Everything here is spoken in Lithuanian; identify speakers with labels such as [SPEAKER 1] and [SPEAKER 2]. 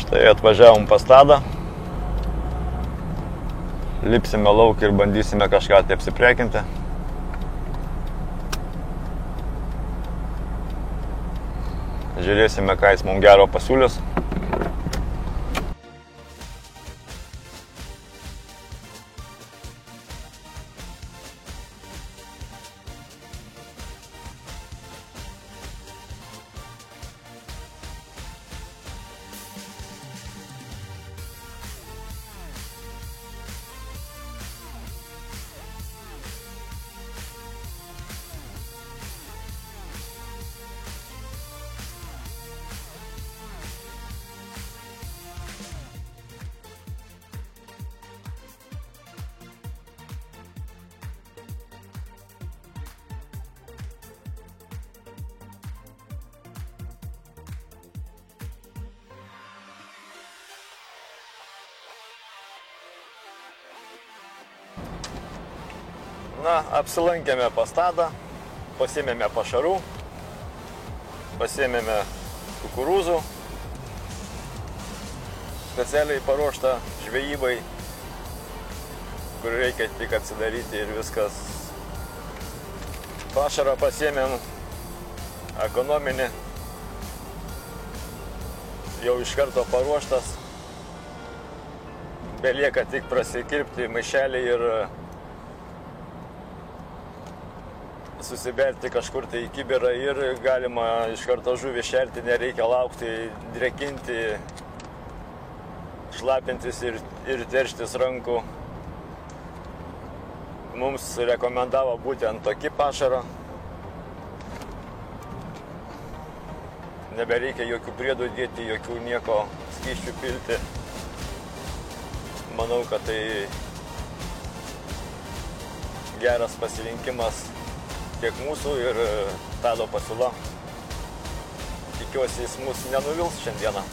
[SPEAKER 1] Štai atvažiavom pas Tadą. Lipsime lauk ir bandysime kažką tai apsiprekinti. Žiūrėsime, ką jis mums gero pasiūlys. Na, apsilankėme pas Tadą, pasiėmėme pašarų, pasiėmėme kukurūzų, specialiai paruoštą žvejybai, kur reikia tik atsidaryti ir viskas. Pašarą pasiėmėm ekonominį, jau iš karto paruoštas. Belieka tik prasikirpti maišelį ir susiberti kažkur tai į kibirą ir galima iš karto žuvį šerti, nereikia laukti, drekinti, šlapintis ir terštis rankų. Mums rekomendavo būtent tokį pašarą. Nebereikia jokių priedų dėti, jokių nieko skysčių pilti. Manau, kad tai geras pasirinkimas tiek mūsų ir Tado pasiūla. Tikiuosi, jis mūsų nenuvils šiandieną.